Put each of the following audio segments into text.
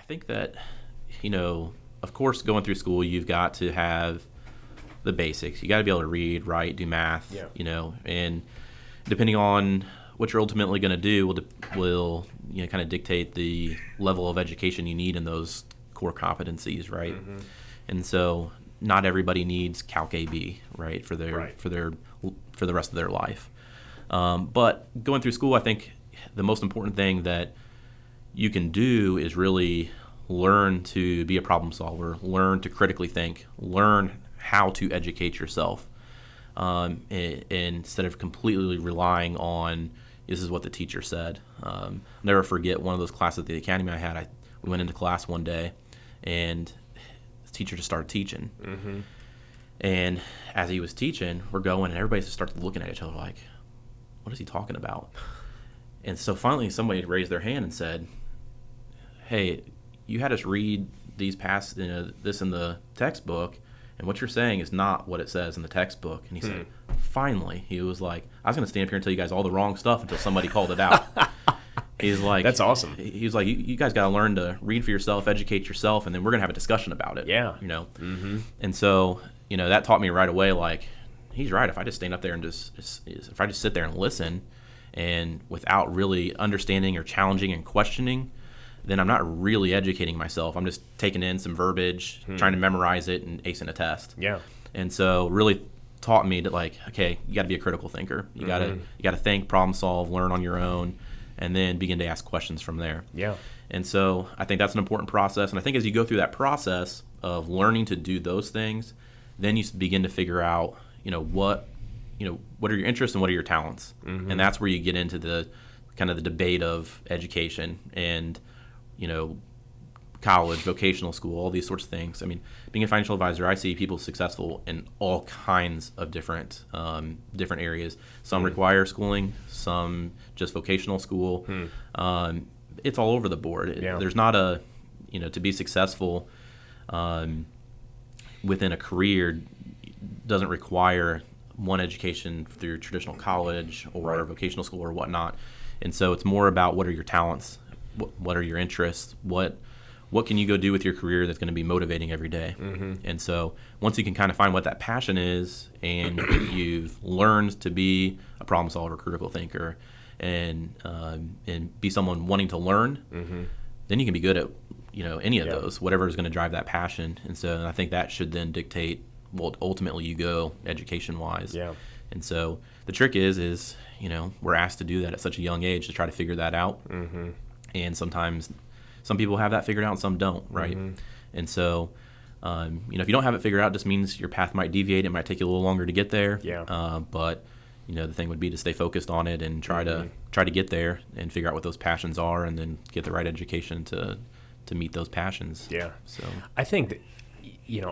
think that, of course, going through school, you've got to have the basics. You got to be able to read, write, do math, and depending on what you're ultimately going to do will kind of dictate the level of education you need in those core competencies, right? Mm-hmm. And so not everybody needs Calc AB, right, for the rest of their life. But going through school, I think the most important thing that you can do is really learn to be a problem solver, learn to critically think, learn how to educate yourself, instead of completely relying on this is what the teacher said. I'll never forget one of those classes at the academy I had. We went into class one day, and the teacher just started teaching. Mm-hmm. And as he was teaching, we're going, and everybody just started looking at each other like, what is he talking about? And so finally somebody raised their hand and said, hey, you had us read these this in the textbook, and what you're saying is not what it says in the textbook. And he said, finally, he was like, I was going to stand up here and tell you guys all the wrong stuff until somebody called it out. He's like, that's awesome. He's like, you guys got to learn to read for yourself, educate yourself, and then we're going to have a discussion about it. Yeah. Mm-hmm. And so, that taught me right away, like, he's right. If I just stand up there and if I just sit there and listen, and without really understanding or challenging and questioning, then I'm not really educating myself. I'm just taking in some verbiage, trying to memorize it, and acing a test. Yeah. And so really taught me that, like, okay, you got to be a critical thinker. You got to think, problem solve, learn on your own, and then begin to ask questions from there. Yeah. And so I think that's an important process. And I think as you go through that process of learning to do those things, then you begin to figure out, what are your interests and what are your talents. Mm-hmm. And that's where you get into the kind of the debate of education and, college, vocational school, all these sorts of things. I mean, being a financial advisor, I see people successful in all kinds of different areas. Some require schooling, some just vocational school. It's all over the board. Yeah. There's not to be successful within a career doesn't require one education through traditional college or vocational school or whatnot. And so it's more about what are your talents, what are your interests, what can you go do with your career that's going to be motivating every day. Mm-hmm. And so once you can kind of find what that passion is, and you've learned to be a problem solver, critical thinker, and be someone wanting to learn, then you can be good at any of those, whatever is going to drive that passion. And so I think that should then dictate what ultimately you go education wise. Yeah. And so the trick is we're asked to do that at such a young age to try to figure that out. Mm-hmm. And sometimes some people have that figured out and some don't, right? Mm-hmm. And so, if you don't have it figured out, it just means your path might deviate. It might take you a little longer to get there. Yeah. But the thing would be to stay focused on it and try to get there and figure out what those passions are, and then get the right education to meet those passions. Yeah. So I think that,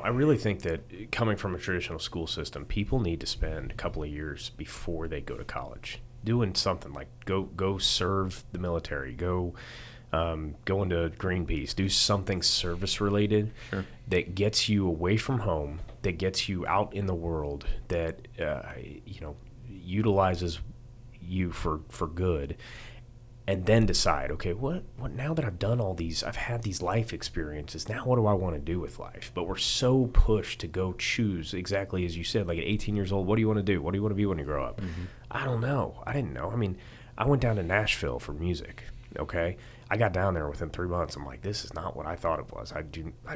I really think that coming from a traditional school system, people need to spend a couple of years before they go to college doing something like go serve the military, go into Greenpeace, do something service related that gets you away from home, that gets you out in the world, that utilizes you for good, and then decide, okay, what now that I've done all these, I've had these life experiences, now what do I want to do with life? But we're so pushed to go choose, exactly as you said, like at 18 years old, what do you want to do? What do you want to be when you grow up? Mm-hmm. I don't know. I didn't know. I mean, I went down to Nashville for music, okay? I got down there within 3 months. I'm like, this is not what I thought it was. I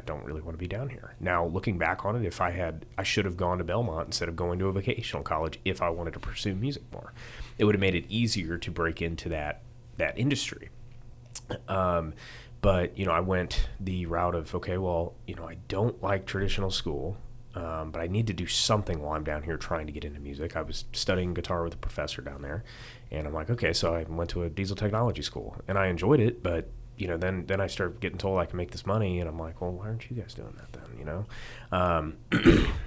don't really want to be down here. Now, looking back on it, I should have gone to Belmont instead of going to a vocational college if I wanted to pursue music more. It would have made it easier to break into that industry. But, I went the route of, okay, well, I don't like traditional school, but I need to do something while I'm down here trying to get into music. I was studying guitar with a professor down there, and I'm like, okay, so I went to a diesel technology school, and I enjoyed it, but, then I started getting told I can make this money, and I'm like, well, why aren't you guys doing that then,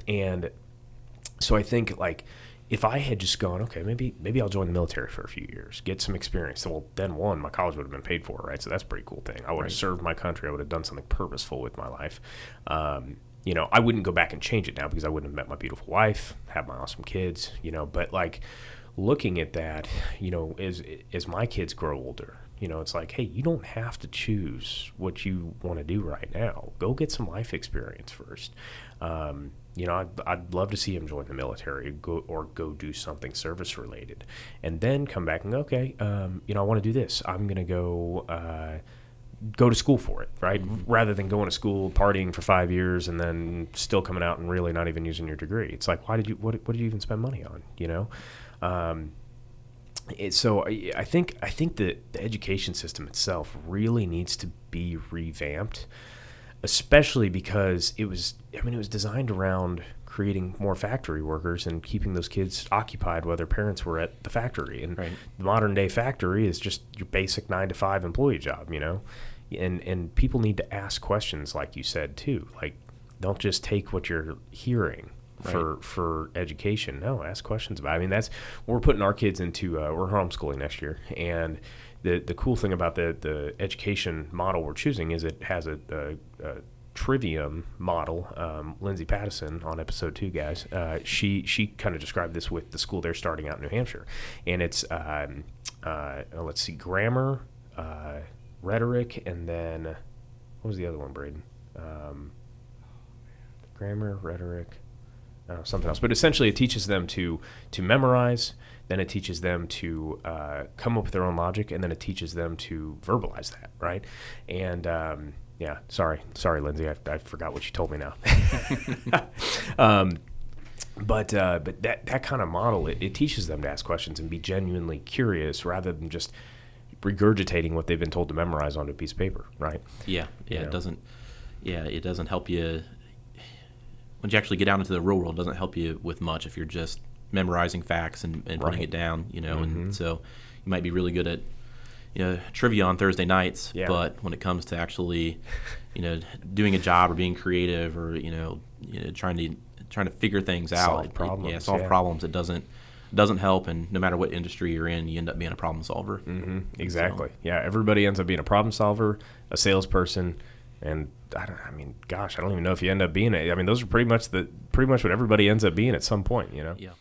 And so I think, like, if I had just gone, okay, maybe I'll join the military for a few years, get some experience. Well, then my college would have been paid for, right? So that's a pretty cool thing. I would have served my country. I would have done something purposeful with my life. I wouldn't go back and change it now because I wouldn't have met my beautiful wife, have my awesome kids, but like looking at that, as my kids grow older, It's like, hey, you don't have to choose what you want to do right now. Go get some life experience first. I'd love to see him join the military, go do something service related, and then come back and go, okay, I want to do this. I'm going to go to school for it, right? Mm-hmm. Rather than going to school, partying for 5 years, and then still coming out and really not even using your degree. It's like, what did you even spend money on? So I think that the education system itself really needs to be revamped, especially because it was designed around creating more factory workers and keeping those kids occupied while their parents were at the factory. And right. The modern day factory is just your basic 9-to-5 employee job, And people need to ask questions, like you said too. Like, don't just take what you're hearing for education. No, ask questions about it. That's we're putting our kids into. We're homeschooling next year, and the cool thing about the education model we're choosing is it has a trivium model. Lindsay Pattison on episode 2, guys. She kind of described this with the school they're starting out in New Hampshire, and it's let's see, grammar, rhetoric, and then what was the other one, Braden? Grammar, rhetoric, something else. But essentially, it teaches them to memorize. Then it teaches them to come up with their own logic, and then it teaches them to verbalize that, right? And yeah, sorry, Lindsay, I forgot what you told me now. But that kind of model, it teaches them to ask questions and be genuinely curious rather than just regurgitating what they've been told to memorize onto a piece of paper, right? Yeah, it doesn't. Yeah, it doesn't help you when you actually get out into the real world. It doesn't help you with much if you're just memorizing facts and putting it down, Mm-hmm. And so you might be really good at trivia on Thursday nights, but when it comes to actually doing a job or being creative or trying to figure things out, solve problems, it doesn't help. And no matter what industry you're in, you end up being a problem solver. Mm-hmm. Exactly. So, everybody ends up being a problem solver, a salesperson, and I don't even know if you end up being it. Those are pretty much what everybody ends up being at some point. Yeah.